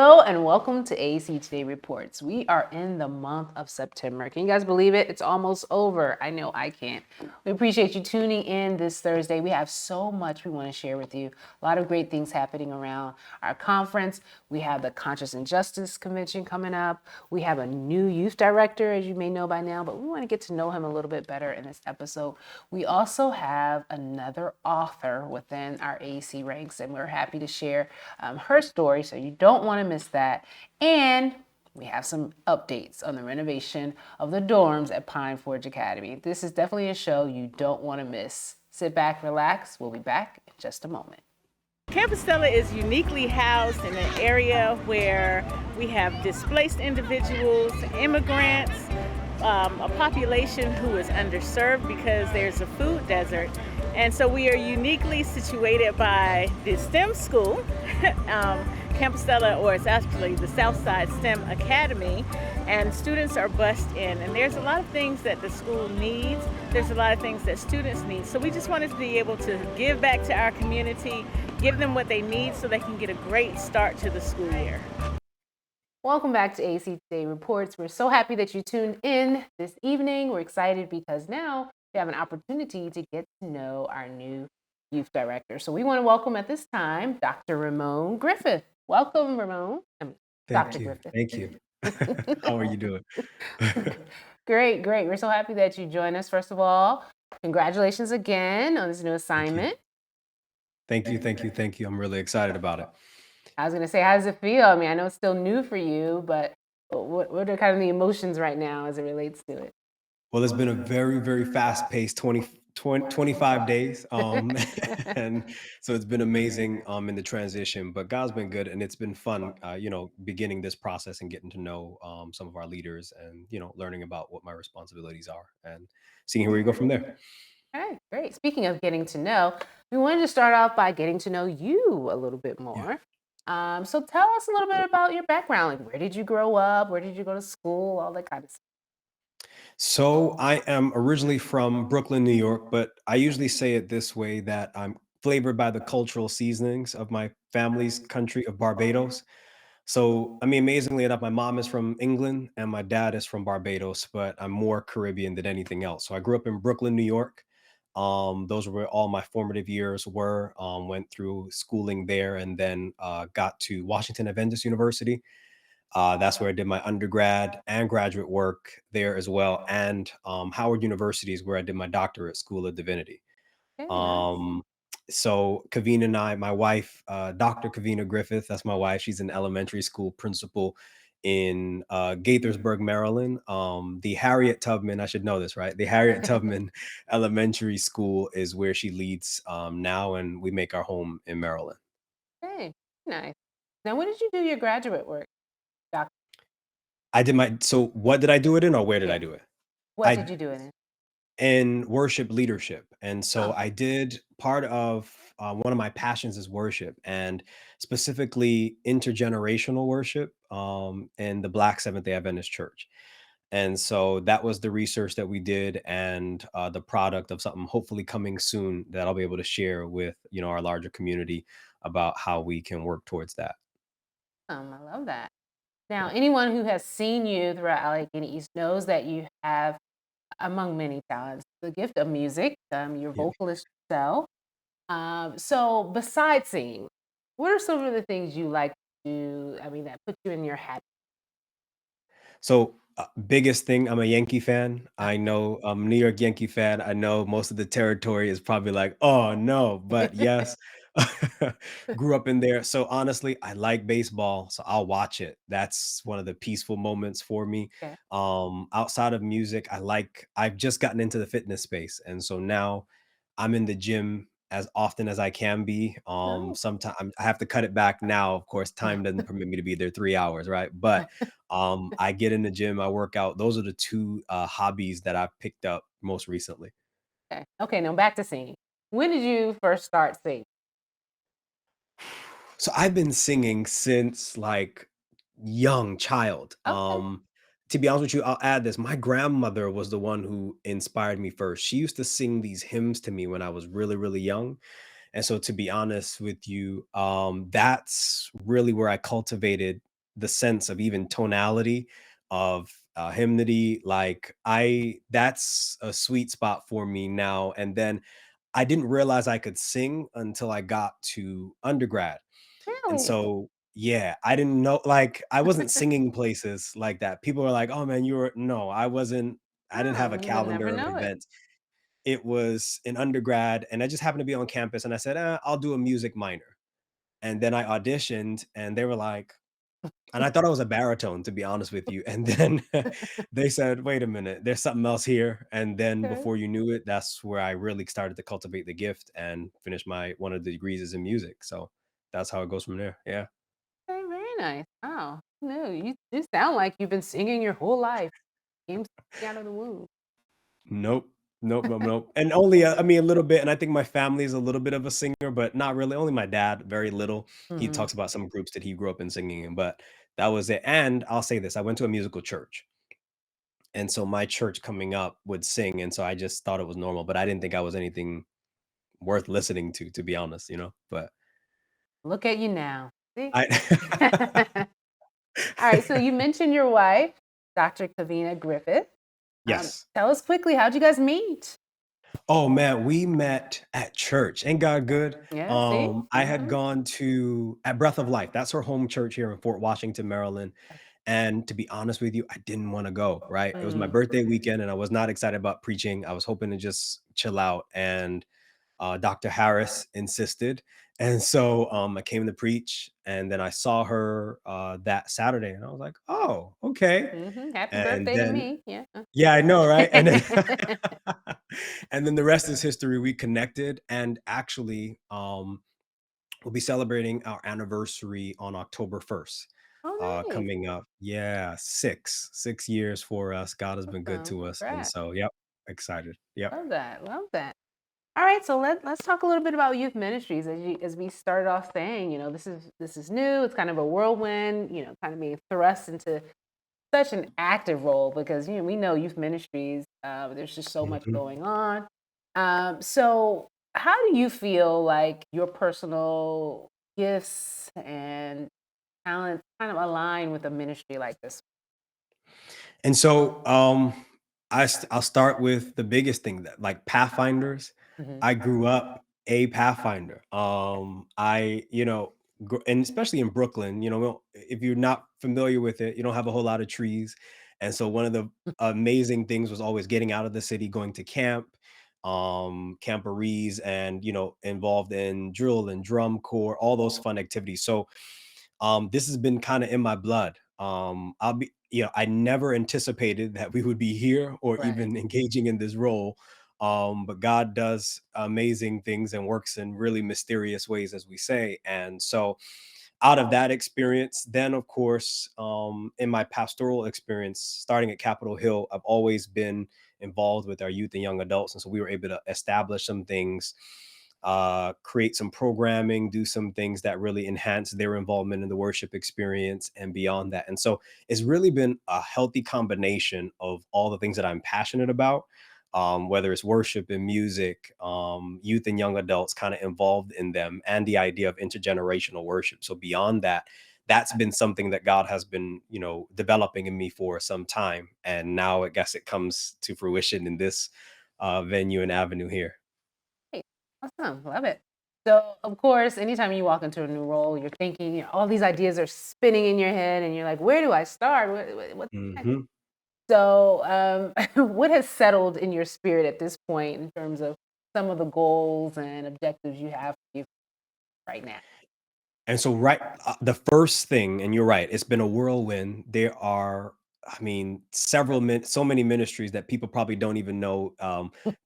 Hello and welcome to AEC Today Reports. We are in the month of September. Can you guys believe it? It's almost over. I know I can't. We appreciate you tuning in this Thursday. We have so much we want to share with you. A lot of great things happening around our conference. We have the Conscious Injustice Convention coming up. We have a new youth director, as you may know by now, but we want to get to know him a little bit better in this episode. We also have another author within our AEC ranks, and we're happy to share her story, so you don't want to miss that. And we have some updates on the renovation of the dorms at Pine Forge Academy. This is definitely a show you don't want to miss. Sit back, relax. We'll be back in just a moment. Campus Stella is uniquely housed in an area where we have displaced individuals, immigrants, a population who is underserved because there's a food desert. And so we are uniquely situated by the STEM school, Campus Stella, or it's actually the Southside STEM Academy, and students are bused in. And there's a lot of things that the school needs. There's a lot of things that students need. So we just wanted to be able to give back to our community, give them what they need so they can get a great start to the school year. Welcome back to AEC Today Reports. We're so happy that you tuned in this evening. We're excited because now we have an opportunity to get to know our new youth director. So we want to welcome at this time Dr. Ramone Griffith. Welcome, Ramone. Dr. Griffith. Thank you. How are you doing? Great. We're so happy that you joined us. First of all, congratulations again on this new assignment. Thank you. I'm really excited about it. I was going to say, how does it feel? I mean, I know it's still new for you, but what are kind of the emotions right now as it relates to it? Well, it's been a very, very fast-paced 25 days. And so it's been amazing in the transition, but God's been good and it's been fun, beginning this process and getting to know some of our leaders and, learning about what my responsibilities are and seeing where we go from there. All right, great. Speaking of getting to know, we wanted to start off by getting to know you a little bit more. So tell us a little bit about your background. Like, where did you grow up? Where did you go to school? All that kind of stuff. So I am originally from Brooklyn, New York, but I usually say it this way that I'm flavored by the cultural seasonings of my family's country of Barbados. So, I mean, amazingly enough, my mom is from England and my dad is from Barbados, but I'm more Caribbean than anything else. So I grew up in Brooklyn, New York. Those were where all my formative years were. Went through schooling there and then got to Washington Adventist University. That's where I did my undergrad and graduate work there as well, and Howard University is where I did my doctorate, School of Divinity. Okay, nice. Um, so Kavina and I, my wife, Dr. Kavina Griffith, that's my wife. She's an elementary school principal in Gaithersburg, Maryland. The Harriet Tubman, I should know this, right? The Harriet Tubman Elementary School is where she leads now, and we make our home in Maryland. Okay, nice. Now, when did you do your graduate work, Doctor? So what did I do it in or where did Yeah. I do it? What I did you do in it? in worship leadership. And so Oh, I did part of one of my passions is worship and specifically intergenerational worship in the Black Seventh day Adventist Church. And so that was the research that we did and the product of something hopefully coming soon that I'll be able to share with, our larger community about how we can work towards that. I love that. Now, anyone who has seen you throughout Allegheny East knows that you have, among many talents, the gift of music. You're a Yeah. vocalist yourself. So besides singing, what are some of the things you like to do? I mean, that put you in your happy. So, biggest thing, I'm a Yankee fan. I Okay. know I'm a New York Yankee fan. I know most of the territory is probably like, "Oh, no," but yes, grew up in there. So, honestly, I like baseball, so I'll watch it. That's one of the peaceful moments for me. Okay. Outside of music, I've just gotten into the fitness space, and so now I'm in the gym as often as I can be. No. Sometimes I have to cut it back now. Of course, time doesn't permit me to be there 3 hours, right? But I get in the gym, I work out. Those are the two hobbies that I've picked up most recently. Okay. Okay. Now back to singing. When did you first start singing? So I've been singing since like young child. Okay. To be honest with you, I'll add this. My grandmother was the one who inspired me first. She used to sing these hymns to me when I was really, really young. And so to be honest with you, that's really where I cultivated the sense of even tonality of hymnody. Like I that's a sweet spot for me now. And then I didn't realize I could sing until I got to undergrad. And Really? so, yeah, I didn't know, like, I wasn't singing places like that. People were like, "Oh, man, you were," no, I wasn't. I didn't have Oh, a you would never calendar of know it. events. It was in undergrad, and I just happened to be on campus, and I said, I'll do a music minor." And then I auditioned, and they were like, and I thought I was a baritone, to be honest with you. And then they said, "Wait a minute, there's something else here." And then Okay. before you knew it, that's where I really started to cultivate the gift and finish my one of the degrees is in music. So that's how it goes from there. Yeah. Okay, very nice. Wow. No, you sound like you've been singing your whole life. Came straight out of the womb. Nope. Nope, nope, nope. And only, I mean, a little bit. And I think my family is a little bit of a singer, but not really. Only my dad, very little. He Mhm. talks about some groups that he grew up in singing in, but that was it. And I'll say this: I went to a musical church, and so my church coming up would sing, and so I just thought it was normal, but I didn't think I was anything worth listening to be honest, you know. But Look at you now. See? I, All right, so you mentioned your wife, Dr. Kavina Griffith. yes. Tell us quickly, how'd you guys meet? Oh man, we met at church. Ain't God good? Yeah, see? I had Mhm. gone to at Breath of Life. That's her home church here in Fort Washington, Maryland. And to be honest with you, I didn't want to go, right? It was my Mm, birthday weekend and I was not excited about preaching. I was hoping to just chill out. And Dr. Harris insisted. And so I came to preach and then I saw her that Saturday and I was like, oh, okay. mhm. Happy And birthday to then, me. Yeah. yeah, I know, right? And then, and then the rest is history. We connected and actually, we'll be celebrating our anniversary on October 1st. Oh, nice. Coming up. Yeah, 6 years for us. God has been good Awesome. to us. And Congrats. so, yep, excited. Yep. Love that. Love that. All right, so let's talk a little bit about youth ministries as we started off saying, this is new. It's kind of a whirlwind, kind of being thrust into such an active role because we know youth ministries. There's just so much Mhm. going on. So how do you feel like your personal gifts and talents kind of align with a ministry like this? And so, I'll start with the biggest thing that like pathfinders. Mhm. I grew up a pathfinder. And especially in Brooklyn, if you're not familiar with it, you don't have a whole lot of trees. And so one of the amazing things was always getting out of the city, going to camp, camporees, and involved in drill and drum corps, all those fun activities. So this has been kind of in my blood. I never anticipated that we would be here or Right. even engaging in this role. But God does amazing things and works in really mysterious ways, as we say. And so, out of that experience, then of course, in my pastoral experience, starting at Capitol Hill, I've always been involved with our youth and young adults. And so we were able to establish some things, create some programming, do some things that really enhance their involvement in the worship experience and beyond that. And so it's really been a healthy combination of all the things that I'm passionate about, whether it's worship and music, youth and young adults kind of involved in them, and the idea of intergenerational worship. So beyond that, that's been something that God has been, developing in me for some time. And now I guess it comes to fruition in this venue and avenue here. Great. Awesome. Love it. So, of course, anytime you walk into a new role, you're thinking, all these ideas are spinning in your head, and you're like, where do I start? What's next? Mhm. So, what has settled in your spirit at this point in terms of some of the goals and objectives you have for you right now? And so, right, the first thing, and you're right, it's been a whirlwind. There are, I mean, so many ministries that people probably don't even know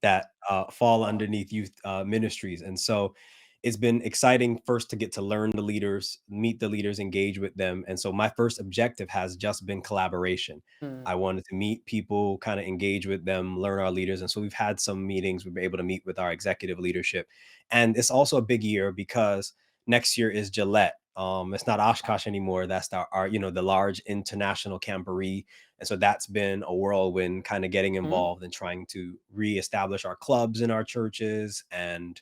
that fall underneath youth ministries. And so, it's been exciting first to get to learn the leaders, meet the leaders, engage with them. And so, my first objective has just been collaboration. Mm, I wanted to meet people, kind of engage with them, learn our leaders. And so, we've had some meetings. We've been able to meet with our executive leadership. And it's also a big year because next year is Gillette. It's not Oshkosh anymore. That's the large international camporee. And so that's been a whirlwind, kind of getting mm, involved and trying to reestablish our clubs in our churches and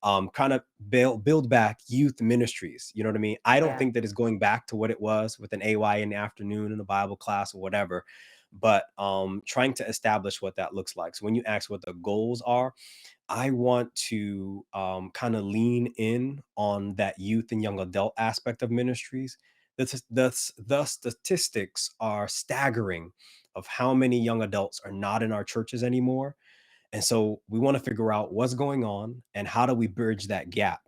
kind of build back youth ministries. You know what I mean? I don't Yeah. think that it's going back to what it was with an AY in the afternoon in a Bible class or whatever, but trying to establish what that looks like. So when you ask what the goals are, I want to kind of lean in on that youth and young adult aspect of ministries. The statistics are staggering of how many young adults are not in our churches anymore. And so we want to figure out what's going on and how do we bridge that gap?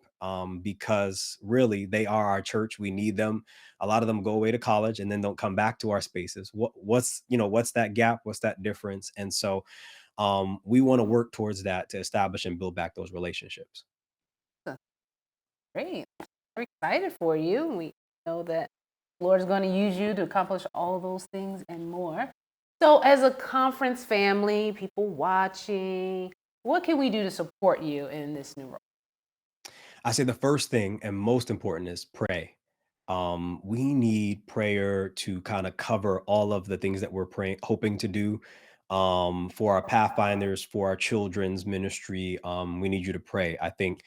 Because really, they are our church. We need them. A lot of them go away to college and then don't come back to our spaces. What's that gap? What's that difference? And so we want to work towards that to establish and build back those relationships. Great. We're excited for you. We know that the Lord is going to use you to accomplish all those things and more. So, as a conference family, people watching, what can we do to support you in this new role? I say the first thing and most important is pray. We need prayer to kind of cover all of the things that we're praying, hoping to do for our pathfinders, for our children's ministry. We need you to pray. I think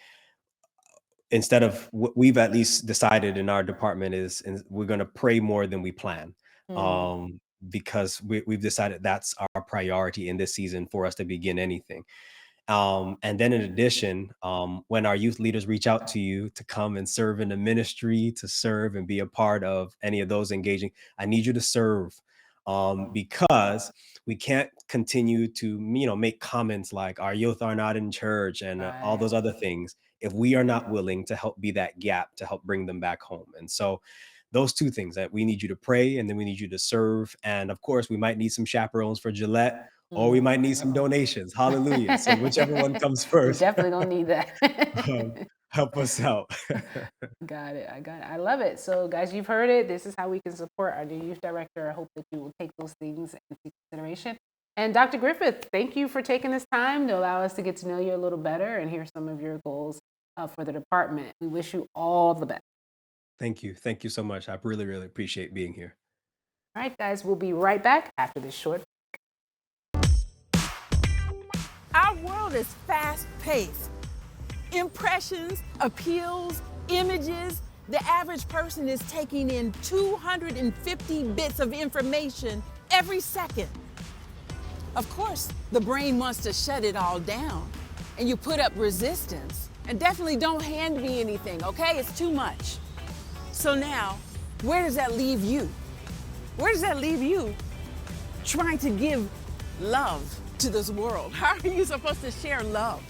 instead of what we've at least decided in our department is we're going to pray more than we plan. Mm, Um, because we've decided that's our priority in this season for us to begin anything. And then in addition, when our youth leaders reach out to you to come and serve in the ministry, to serve and be a part of any of those engaging, I need you to serve because we can't continue to, make comments like our youth are not in church and all right. those other things if we are not willing to help be that gap to help bring them back home. And so those two things that we need you to pray and then we need you to serve. And of course, we might need some chaperones for Gillette or we Mm. might need some donations. Hallelujah. So whichever one comes We first, definitely gonna need um, that. help us out. Got it. I got it. I love it. So, guys, you've heard it. This is how we can support our new youth director. I hope that you will take those things into consideration. And Dr. Griffith, thank you for taking this time to allow us to get to know you a little better and hear some of your goals for the department. We wish you all the best. Thank you. Thank you so much. I really, really appreciate being here. All right, guys, we'll be right back after this short. Our world is fast paced. Impressions, appeals, images. The average person is taking in 250 bits of information every second. Of course, the brain wants to shut it all down, and you put up resistance. And definitely don't hand me anything, okay? It's too much. So now, where does that leave you? Where does that leave you trying to give love to this world? How are you supposed to share love?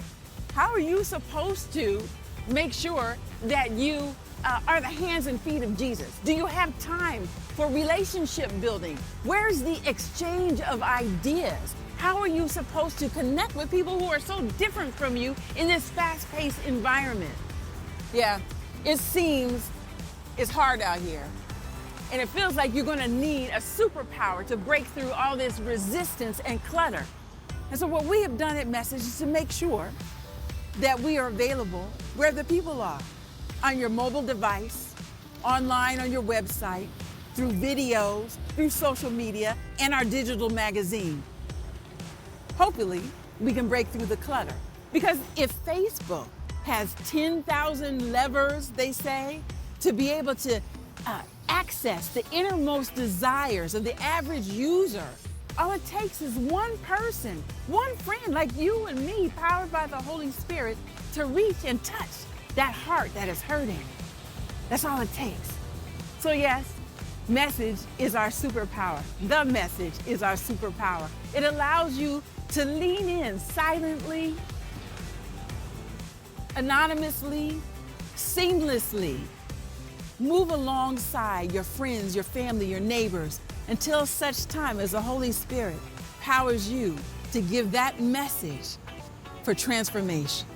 How are you supposed to make sure that you are the hands and feet of Jesus? Do you have time for relationship building? Where's the exchange of ideas? How are you supposed to connect with people who are so different from you in this fast-paced environment? Yeah, it seems it's hard out here. And it feels like you're gonna need a superpower to break through all this resistance and clutter. And so what we have done at Message is to make sure that we are available where the people are, on your mobile device, online on your website, through videos, through social media, and our digital magazine. Hopefully, we can break through the clutter. Because if Facebook has 10,000 levers, they say, to be able to access the innermost desires of the average user, all it takes is one person, one friend like you and me, powered by the Holy Spirit, to reach and touch that heart that is hurting. That's all it takes. So yes, message is our superpower. The message is our superpower. It allows you to lean in silently, anonymously, seamlessly. Move alongside your friends, your family, your neighbors, until such time as the Holy Spirit powers you to give that message for transformation.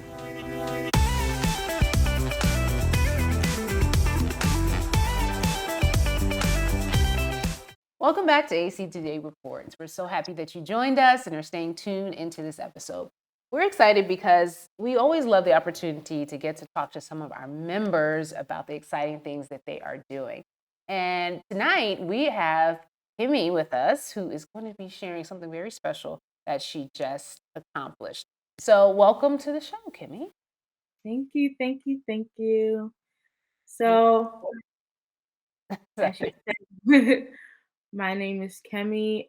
Welcome back to AC Today Reports. We're so happy that you joined us and are staying tuned into this episode. We're excited because we always love the opportunity to get to talk to some of our members about the exciting things that they are doing. And tonight we have Kimmy with us, who is going to be sharing something very special that she just accomplished. So welcome to the show, Kimmy. Thank you, thank you, thank you. So, as you Sorry. said, my name is Kemi.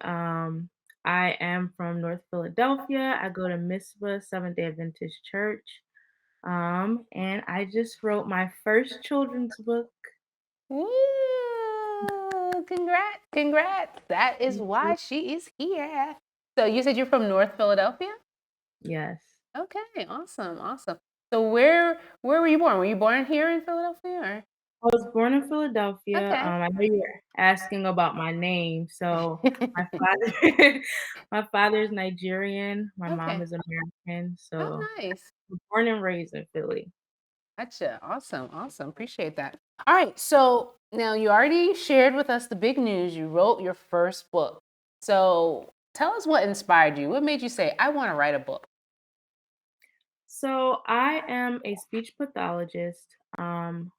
I am from North Philadelphia. I go to Mitzvah Seventh Day Adventist Church. And I just wrote my first children's book. Woo! Congrats, congrats. That is Thank you. why she is here. So you said you're from North Philadelphia? Yes. Okay, awesome, awesome. So where were you born? Were you born here in Philadelphia I was born in or Philadelphia. okay? I know you were asking about my name. So my father, my father is Nigerian. My mom Okay. is American. So Oh, nice. born and raised in Philly. Gotcha. Awesome. Awesome. Appreciate that. All right. So now you already shared with us the big news. You wrote your first book. So tell us what inspired you. What made you say, I want to write a book? So I am a speech pathologist.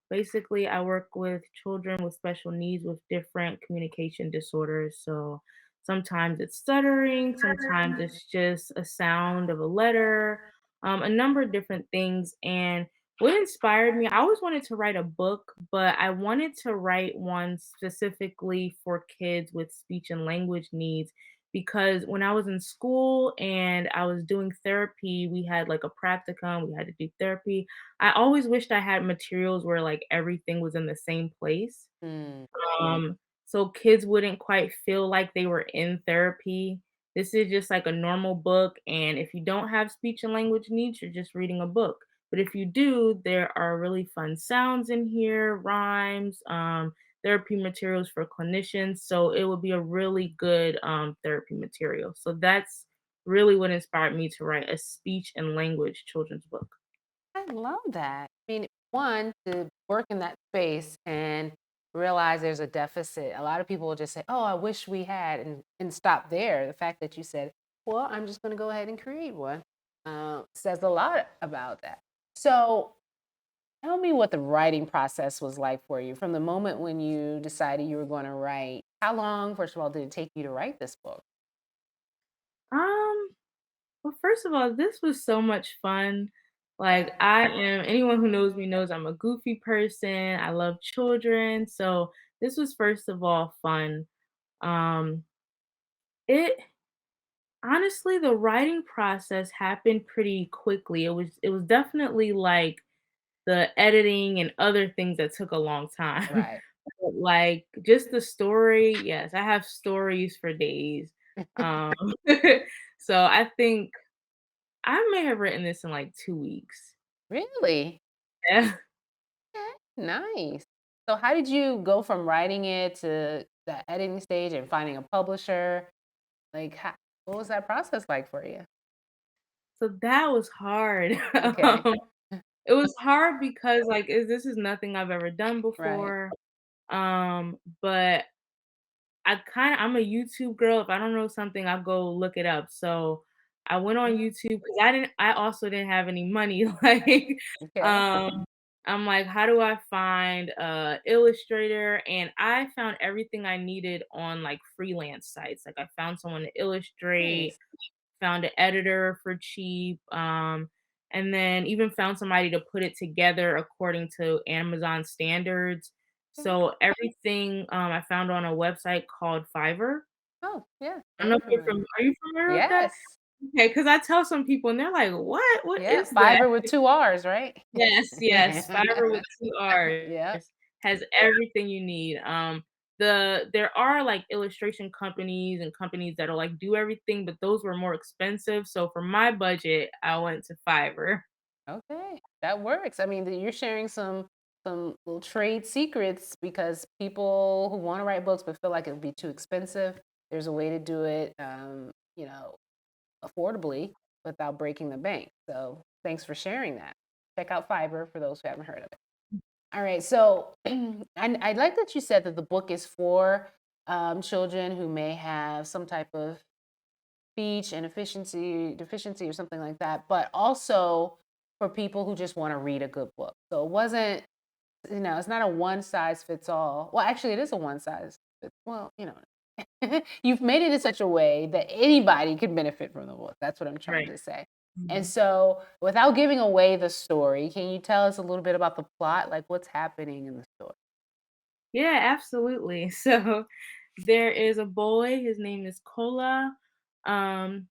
Basically, I work with children with special needs with different communication disorders. So sometimes it's stuttering, sometimes it's just a sound of a letter, a number of different things. And what inspired me, I always wanted to write a book, but I wanted to write one specifically for kids with speech and language needs because when I was in school and I was doing therapy, we had like a practicum, we had to do therapy. I always wished I had materials where like everything was in the same place. Mm, So kids wouldn't quite feel like they were in therapy. This is just like a normal book, and if you don't have speech and language needs, you're just reading a book. But if you do, there are really fun sounds in here, rhymes, therapy materials for clinicians. So it would be a really good therapy material. So that's really what inspired me to write a speech and language children's book. I love that. I mean, one, to work in that space and realize there's a deficit. A lot of people will just say, oh, I wish we had, and stop there. The fact that you said, well, I'm just going to go ahead and create one says a lot about that. So tell me what the writing process was like for you from the moment when you decided you were going to write. How long, first of all, did it take you to write this book? Um, Well, first of all, this was so much fun. Like, anyone who knows me knows I'm a goofy person. I love children. So, this was first of all fun. Um, it honestly, the writing process happened pretty quickly. It was definitely like the editing and other things that took a long time. Right. But, like, just the story, yes, I have stories for days. Um, so I think I may have written this in like 2 weeks. Really? Yeah. Okay, nice. So how did you go from writing it to the editing stage and finding a publisher? Like, what was that process like for you? So that was hard. Okay. Um, it was hard because, like, this is nothing I've ever done Right. before. But I'm a YouTube girl. If I don't know something, I'll go look it up. So I went on Mhm. YouTube because I also didn't have any money. Like, Okay. um, I'm like, how do I find a illustrator? And I found everything I needed on like freelance sites. Like I found someone to illustrate, Nice. found an editor for cheap, and then even found somebody to put it together according to Amazon standards. Okay. So everything I found on a website called Fiverr. Oh, yeah. I don't know Very if you're familiar. are you familiar with that? Yes. Okay, because I tell some people and they're like, "What? What Yeah. is that?" Fiverr with two R's, right? Yes, yes. Fiverr with 2 Yep. R's has everything you need. There are, like, illustration companies and companies that'll, like, do everything, but those were more expensive, so for my budget, I went to Fiverr. Okay, that works. I mean, you're sharing some little trade secrets because people who want to write books but feel like it would be too expensive, there's a way to do it, you know, affordably without breaking the bank. So thanks for sharing that. Check out Fiverr for those who haven't heard of it. All right, so I like that you said that the book is for children who may have some type of speech and efficiency deficiency or something like that, but also for people who just want to read a good book. So it wasn't, it's not a one size fits all. Well, actually, it is a one size fits. Well, you've made it in such a way that anybody can benefit from the book. That's what I'm trying Right. to say. And so, without giving away the story, can you tell us a little bit about the plot? Like, what's happening in the story? Yeah, absolutely. So there is a boy, his name is Kola. Um,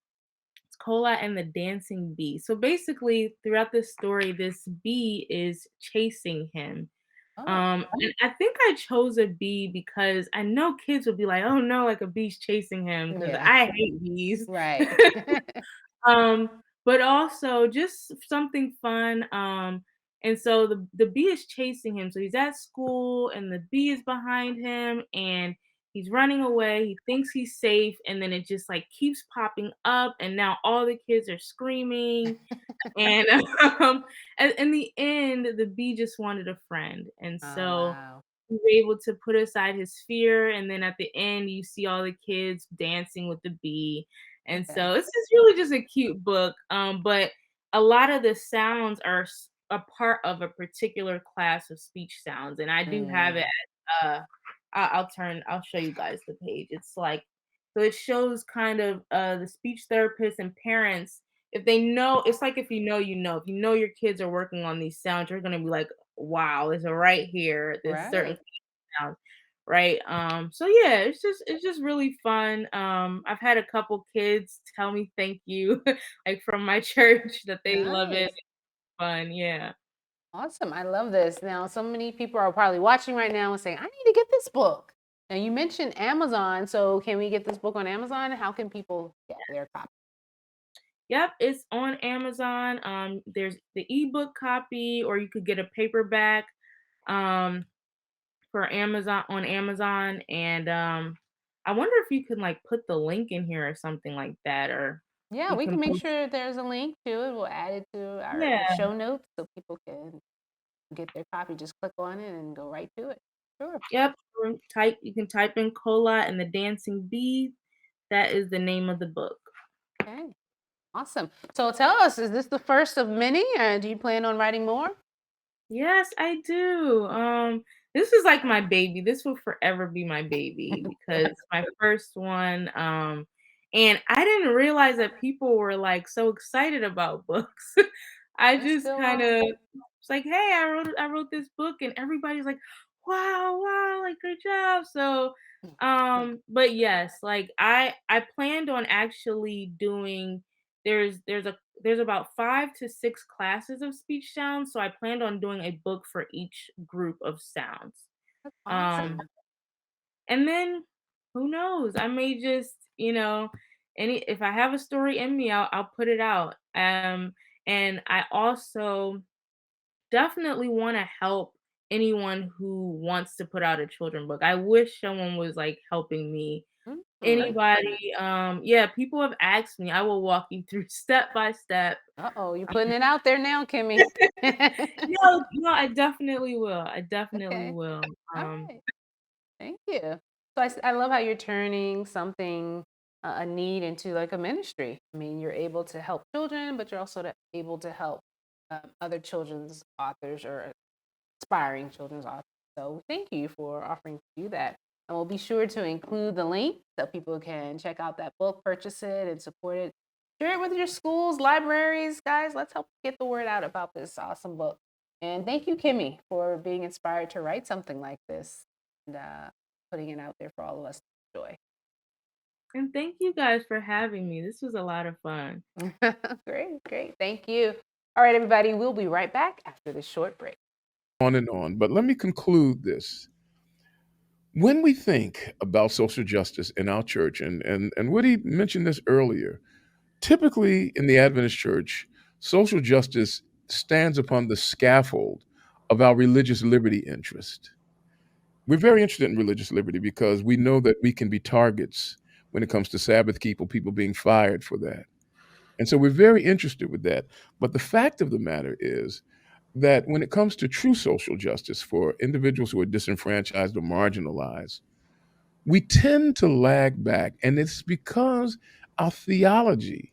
it's Kola and the dancing bee. So basically, throughout this story, this bee is chasing him. Oh, And I think I chose a bee because I know kids would be like, "Oh no, like a bee's chasing him," because yeah, I hate bees. right. Um, but also just something fun. And so the bee is chasing him. So he's at school and the bee is behind him and he's running away. He thinks he's safe, and then it just like keeps popping up, and now all the kids are screaming. And in the end, the bee just wanted a friend. And Oh, so wow. he was able to put aside his fear, and then at the end, you see all the kids dancing with the bee, and Okay. so it's just really just a cute book, but a lot of the sounds are a part of a particular class of speech sounds, and I do have it Mm, I'll show you guys the page. It's like so it shows kind of, the speech therapists and parents, if they know it's like if you know, you know. If you know your kids are working on these sounds, you're gonna be like, "Wow, it's right here, this certain right. sound," right? So yeah, it's just really fun. I've had a couple kids tell me thank you, like, from my church that they love it. Nice. Fun, yeah. Awesome. I love this. Now, so many people are probably watching right now and saying, I need to get this book. Now, you mentioned Amazon. So, can we get this book on Amazon? How can people get their copy? Yep, it's on Amazon. There's the ebook copy, or you could get a paperback. Um, for Amazon on Amazon, and I wonder if you could like put the link in here or something like that, or Yeah, you we can can make post. sure there's a link to it. We'll add it to our Yeah, show notes so people can get their copy. Just click on it and go right to it. Sure. yep. Or you can type in Kola and the Dancing Bee. That is the name of the book. Okay. Awesome. So, tell us, is this the first of many, or do you plan on writing more? Yes, I do. This is like my baby. This will forever be my baby because it's my first one. And I didn't realize that people were like so excited about books. I I just still kind are. of was like, hey, I wrote this book, and everybody's like, wow, wow, like good job. So, but yes, like I planned on actually doing. There's about 5 to 6 classes of speech sounds, so I planned on doing a book for each group of sounds. That's Um, awesome. and then who knows? I may just, any if I have a story in me, I'll put it out. And I also definitely want to help anyone who wants to put out a children book. I wish someone was like helping me. Mm. Anybody, yeah, people have asked me. I will walk you through step by step. Uh-oh, you're putting it out there now, Kimmy. No, I definitely will. I definitely Okay. will. All Um, right. Thank you. So I love how you're turning something, a need into like a ministry. I mean, you're able to help children, but you're also able to help other children's authors or aspiring children's authors. So thank you for offering to do that. And we'll be sure to include the link so people can check out that book, purchase it, and support it. Share it with your schools, libraries, guys. Let's help get the word out about this awesome book. And thank you, Kimmy, for being inspired to write something like this and putting it out there for all of us to and thank you guys for having me. This was a lot of fun. enjoy. Great, great. Thank you. All right, everybody, we'll be right back after this short break. On and on. But let me conclude this. When we think about social justice in our church, and Woody mentioned this earlier, typically in the Adventist church, social justice stands upon the scaffold of our religious liberty interest. We're very interested in religious liberty because we know that we can be targets when it comes to Sabbath people being fired for that. And so we're very interested with that. But the fact of the matter is that when it comes to true social justice for individuals who are disenfranchised or marginalized, we tend to lag back. And it's because our theology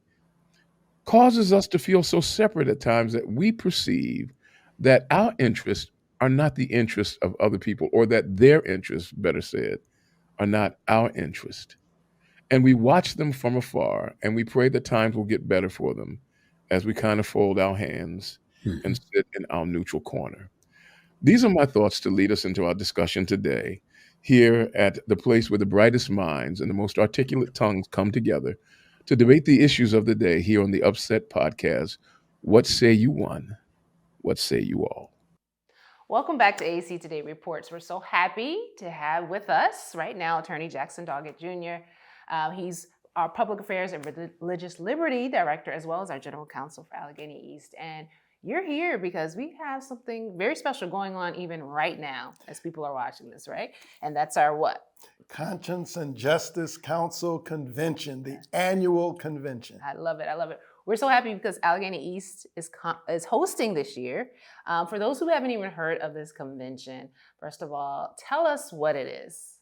causes us to feel so separate at times that we perceive that our interests are not the interests of other people, or that their interests, better said, are not our interest. And we watch them from afar and we pray that times will get better for them. as we kind of fold our hands and sit in our neutral corner. These are my thoughts to lead us into our discussion today, here at the place where the brightest minds and the most articulate tongues come together to debate the issues of the day here on the Upset Podcast. What say you one? What say you all? Welcome back to AEC Today Reports. We're so happy to have with us right now Attorney Jackson Doggette Jr. He's our Public Affairs and Religious Liberty Director, as well as our General Counsel for Allegheny East. And you're here because we have something very special going on even right now as people are watching this, right? And that's our what? Conscience and Justice Council Convention, the annual convention. I love it. I love it. We're so happy because Allegheny East is hosting this year. For those who haven't even heard of this convention, first of all, tell us what it is.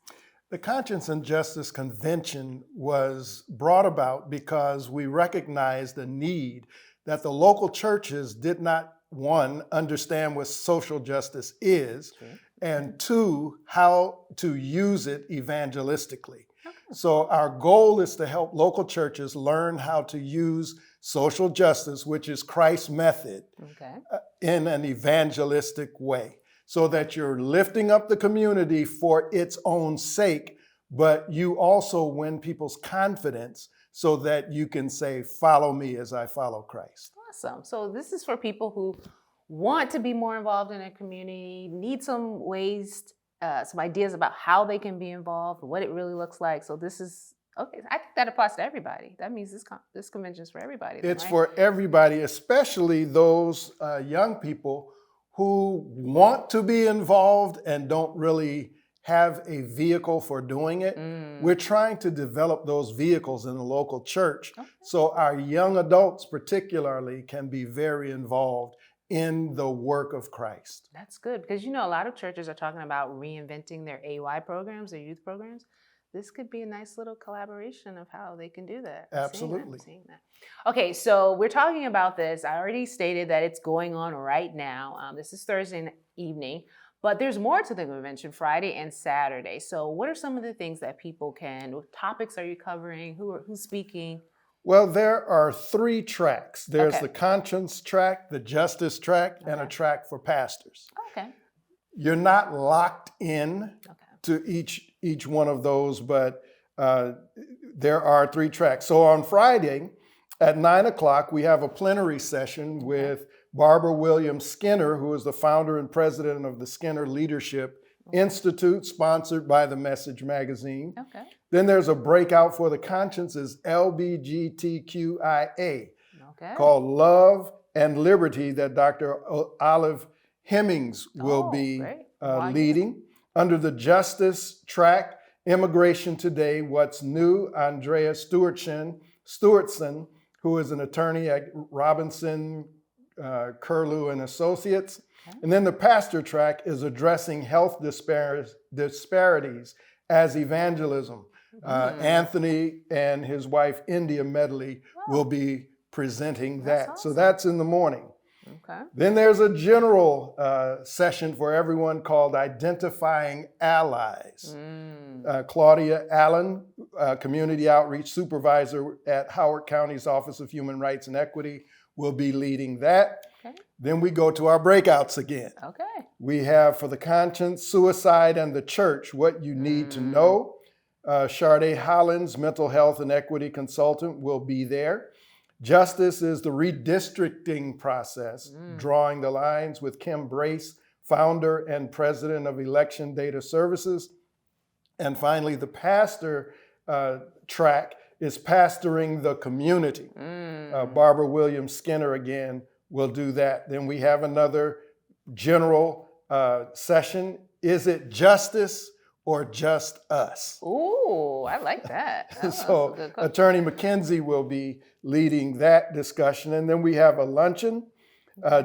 The Conscience and Justice Convention was brought about because we recognized the need that the local churches did not, one, understand what social justice is, and two, how to use it evangelistically. So our goal is to help local churches learn how to use social justice, which is Christ's method, in an evangelistic way, so that you're lifting up the community for its own sake, but you also win people's confidence so that you can say, follow me as I follow Christ. Awesome. So this is for people who want to be more involved in a community, need some ways, some ideas about how they can be involved, what it really looks like. So this is, okay, I think that applies to everybody. That means this convention is for everybody. It's right? for everybody, especially those young people who want to be involved and don't really have a vehicle for doing it. We're trying to develop those vehicles in the local church so our young adults particularly can be very involved in the work of Christ. That's good because a lot of churches are talking about reinventing their AY programs, their youth programs. This could be a nice little collaboration of how they can do that. Absolutely. I'm seeing that. Okay, so we're talking about this. I already stated that it's going on right now. This is Thursday evening, but there's more to the convention, Friday and Saturday. So what are some of the things that people what topics are you covering? Who's speaking? Well, there are 3 tracks. There's the conscience track, the justice track, and a track for pastors. Okay. You're not locked in to each one of those, but there are 3 tracks. So on Friday at 9 o'clock, we have a plenary session with Barbara Williams Skinner, who is the founder and president of the Skinner Leadership Institute, sponsored by The Message magazine. Okay. Then there's a breakout for the consciences, LBGTQIA, called Love and Liberty, that Dr. Olive Hemmings will be leading. Under the Justice track, Immigration Today, What's New, Andrea Stewartson, who is an attorney at Robinson, Curlew and Associates. And then the pastor track is Addressing Health Disparities as Evangelism. Anthony and his wife, India Medley, will be presenting that. So that's in the morning. Then there's a general session for everyone called Identifying Allies. Claudia Allen, Community Outreach Supervisor at Howard County's Office of Human Rights and Equity, will be leading that. Then we go to our breakouts again. We have for the conscience, suicide, and the church, what you need to know. Sharday Hollins, mental health and equity consultant, will be there. Justice is the redistricting process, drawing the lines, with Kim Brace, founder and president of Election Data Services. And finally, the pastor track is pastoring the community. Barbara Williams Skinner again will do that. Then we have another general session. Is it justice or just us? Ooh, I like that. So Attorney McKenzie will be leading that discussion. And then we have a luncheon,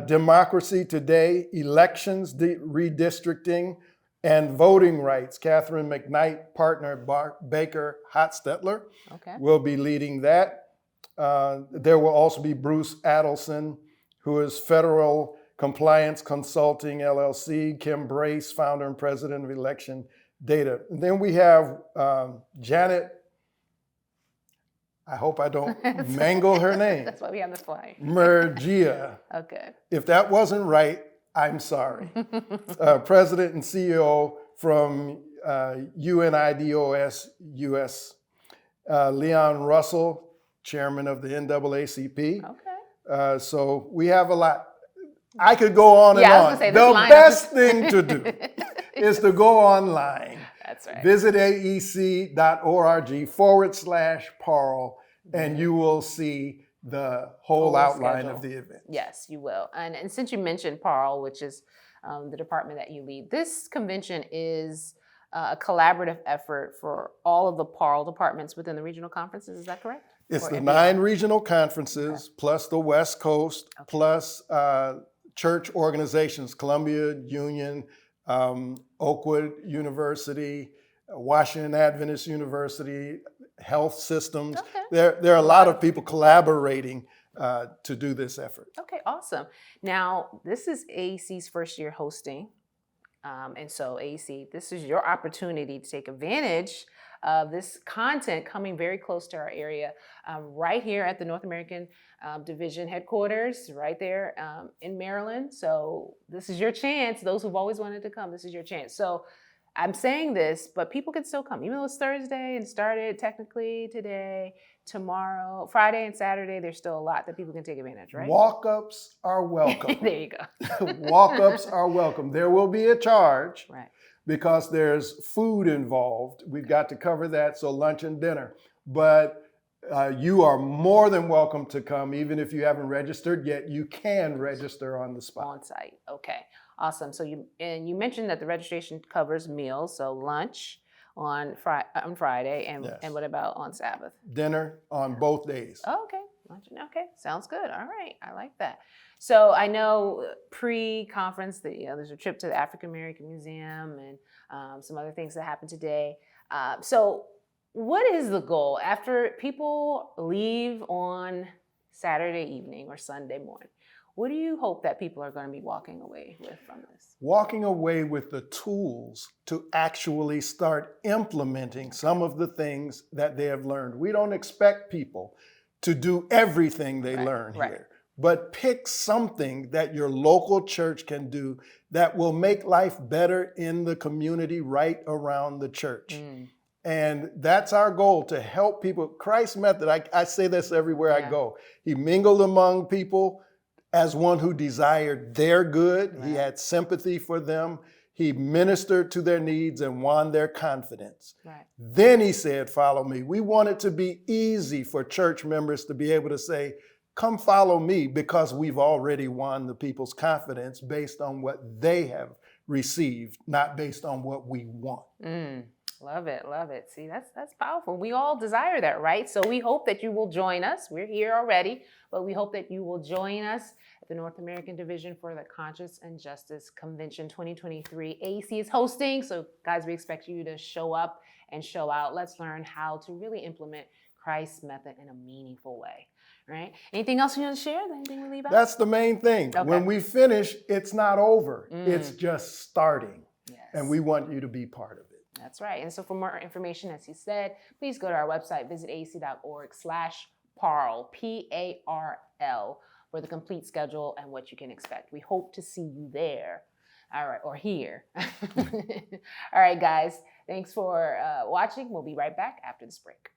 Democracy Today, Elections, Redistricting, and Voting Rights. Catherine McKnight, partner Baker Hotstetler, will be leading that. There will also be Bruce Adelson, who is Federal Compliance Consulting, LLC, Kim Brace, founder and president of Election Data. And then we have Janet I hope I don't mangle her name. That's why we have the flyer. Murgia. Okay. If that wasn't right, I'm sorry. President and CEO from UNIDOS US. Leon Russell, chairman of the NAACP. Okay. So we have a lot. I could go on and I was on. gonna say, The best thing to do is to go online. That's right. Visit aec.org/PARL, and you will see the whole outline schedule of the event. Yes, you will. And since you mentioned PARL, which is the department that you lead, this convention is a collaborative effort for all of the PARL departments within the regional conferences. Is that correct? It's Or the NBL? 9 regional conferences, plus the West Coast, plus church organizations, Columbia Union, Oakwood University, Washington Adventist University, health systems. Okay. There are a lot of people collaborating to do this effort. Okay, awesome. Now, this is AEC's first year hosting. And so AEC, this is your opportunity to take advantage of this content coming very close to our area, right here at the North American Division headquarters, right there in Maryland. So this is your chance. Those who've always wanted to come, this is your chance. So I'm saying this, but people can still come, even though it's Thursday and started technically today, tomorrow, Friday and Saturday. There's still a lot that people can take advantage, right? Walk-ups are welcome. There you go. Walk-ups are welcome. There will be a charge. Right. Because there's food involved. We've got to cover that, so lunch and dinner. But you are more than welcome to come, even if you haven't registered yet. You can register on the spot. On site. Okay. Awesome. So you mentioned that the registration covers meals, so lunch on Friday, and Yes. and what about on Sabbath? Dinner on both days. Oh, okay. Lunch. Okay. Sounds good. All right. I like that. So I know pre-conference, there's a trip to the African American Museum and some other things that happened today. So what is the goal after people leave on Saturday evening or Sunday morning? What do you hope that people are going to be walking away with from this? Walking away with the tools to actually start implementing some of the things that they have learned. We don't expect people to do everything they learn here. But pick something that your local church can do that will make life better in the community right around the church. And that's our goal, to help people. Christ's method, I say this everywhere I go. He mingled among people as one who desired their good. He had sympathy for them. He ministered to their needs and won their confidence. Then he said, follow me. We want it to be easy for church members to be able to say, come follow me, because we've already won the people's confidence based on what they have received, not based on what we want. Love it, love it. See, that's powerful. We all desire that, right? So we hope that you will join us. We're here already, but we hope that you will join us at the North American Division for the Conscience and Justice Convention 2023. AEC is hosting, so guys, we expect you to show up and show out. Let's learn how to really implement Christ's method in a meaningful way. Right? Anything else you want to share? Anything we leave out? That's the main thing. Okay. When we finish, it's not over. It's just starting. Yes. And we want you to be part of it. That's right. And so for more information, as he said, please go to our website, visit aec.org/PARL, PARL, for the complete schedule and what you can expect. We hope to see you there. All right, or here. All right, guys. Thanks for watching. We'll be right back after this break.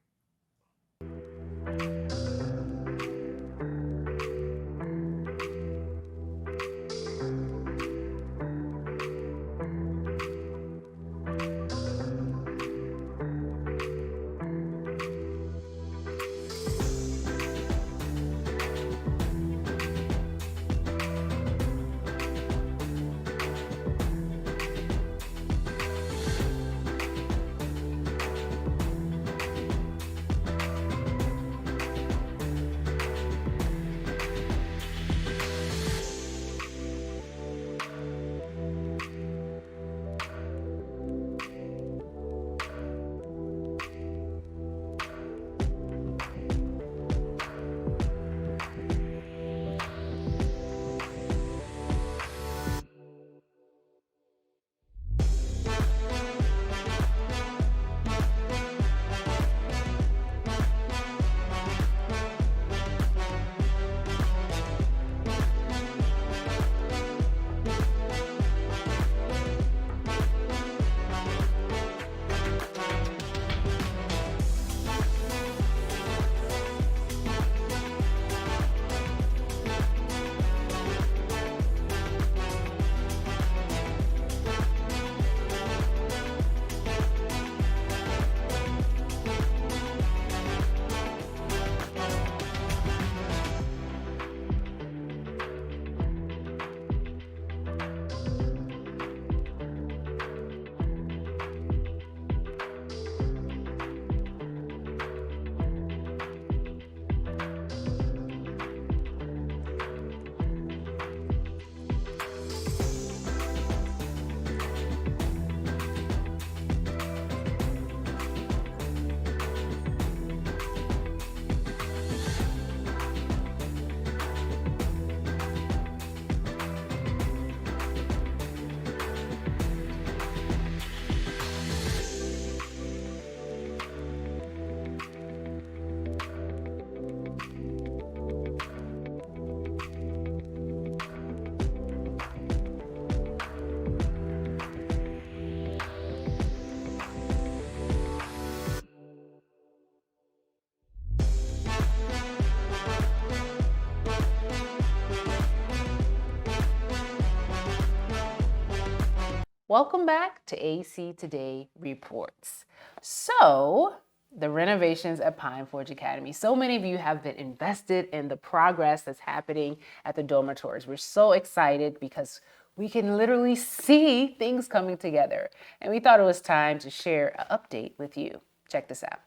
Welcome back to AEC Today Reports. So, the renovations at Pine Forge Academy. So many of you have been invested in the progress that's happening at the dormitories. We're so excited because we can literally see things coming together. And we thought it was time to share an update with you. Check this out.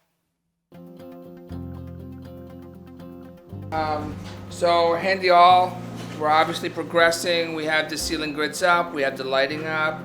So handy all, we're obviously progressing. We have the ceiling grids up, we have the lighting up,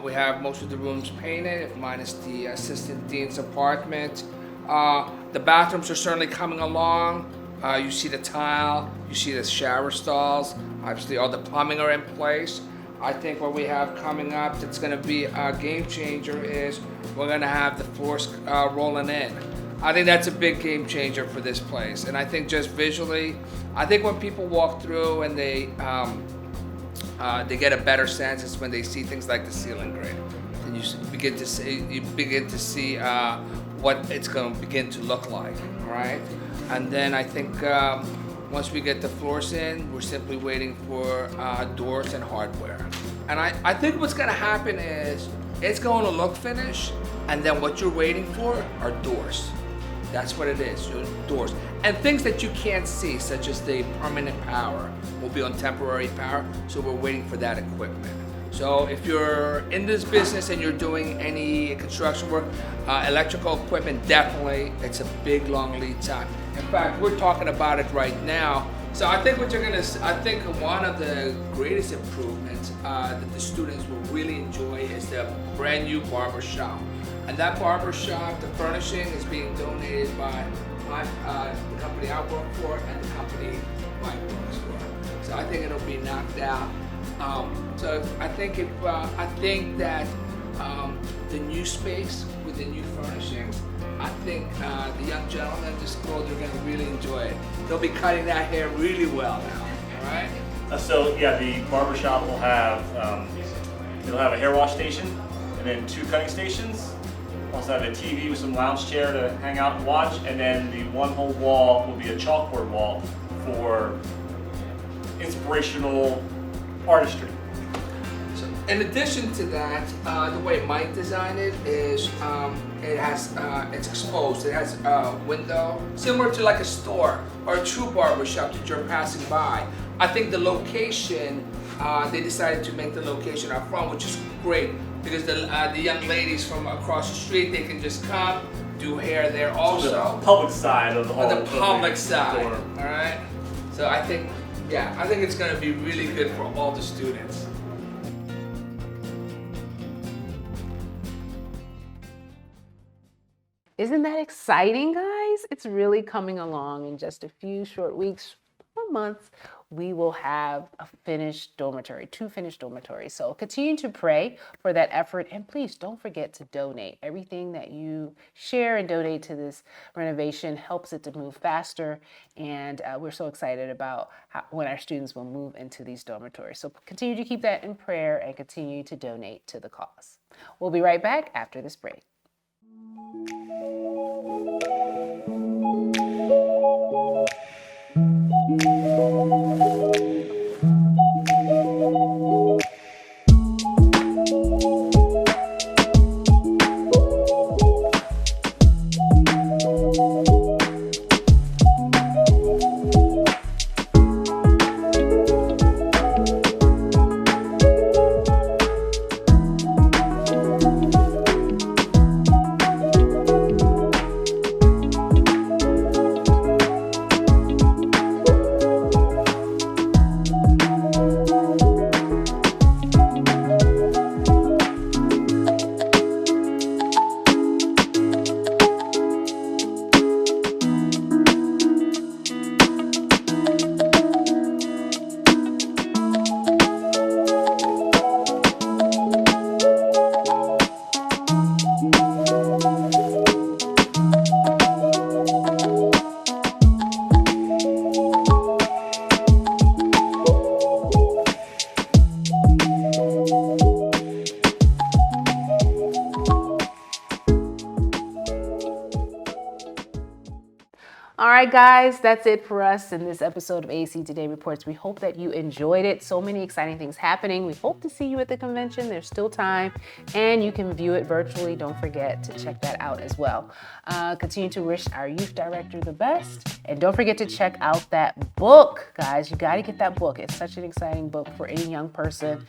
we have most of the rooms painted, minus the assistant dean's apartment. The bathrooms are certainly coming along. You see the tile, you see the shower stalls. Obviously all the plumbing are in place. I think what we have coming up that's gonna be a game changer is we're gonna have the floors rolling in. I think that's a big game changer for this place. And I think just visually, I think when people walk through and they get a better sense is when they see things like the ceiling grid. And you begin to see what it's going to begin to look like, all right? And then I think once we get the floors in, we're simply waiting for doors and hardware. And I think what's going to happen is it's going to look finished, and then what you're waiting for are doors. That's what it is, doors. And things that you can't see, such as the permanent power, will be on temporary power, so we're waiting for that equipment. So if you're in this business and you're doing any construction work, electrical equipment, definitely, it's a big, long lead time. In fact, we're talking about it right now. So I think I think one of the greatest improvements that the students will really enjoy is the brand new barber shop. And that barber shop, the furnishing is being donated by the company I work for and the company Mike works for. So I think it'll be knocked out. So I think that the new space with the new furnishings, I think the young gentlemen at the school, they're going to really enjoy it. They'll be cutting that hair really well now. All right. So yeah, the barber shop will have it'll have a hair wash station and then 2 cutting stations. Also have a TV with some lounge chair to hang out and watch, and then the one whole wall will be a chalkboard wall for inspirational artistry. So in addition to that, the way Mike designed it is it's exposed. It has a window similar to like a store or a true barber shop that you're passing by. I think the location, they decided to make the location up front, which is great. Because the young ladies from across the street, they can just come, do hair there also. The public side of the whole. The public side, all right? So I think it's going to be really good for all the students. Isn't that exciting, guys? It's really coming along. In just a few short weeks or months, we will have a finished dormitory, 2 finished dormitories. So continue to pray for that effort, and please don't forget to donate. Everything that you share and donate to this renovation helps it to move faster, and we're so excited about when our students will move into these dormitories. So continue to keep that in prayer and continue to donate to the cause. We'll be right back after this break. right, guys, that's it for us in this episode of AEC Today Reports. We hope that you enjoyed it. So many exciting things happening. We hope to see you at the convention. There's still time, and you can view it virtually. Don't forget to check that out as well. Continue to wish our youth director the best, and don't forget to check out that book, guys. You got to get that book. It's such an exciting book for any young person,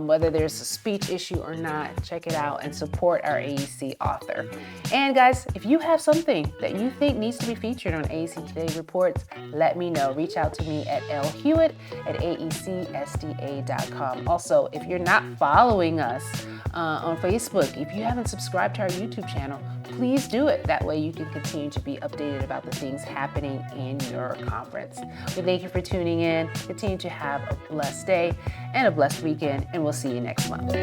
whether there's a speech issue or not. Check it out and support our AEC author. And guys, if you have something that you think needs to be featured on AEC Today Reports, let me know. Reach out to me at lhewitt@aecsda.com. Also, if you're not following us on Facebook, if you haven't subscribed to our YouTube channel, please do it. That way you can continue to be updated about the things happening in your conference. We thank you for tuning in. Continue to have a blessed day and a blessed weekend, and we'll see you next month.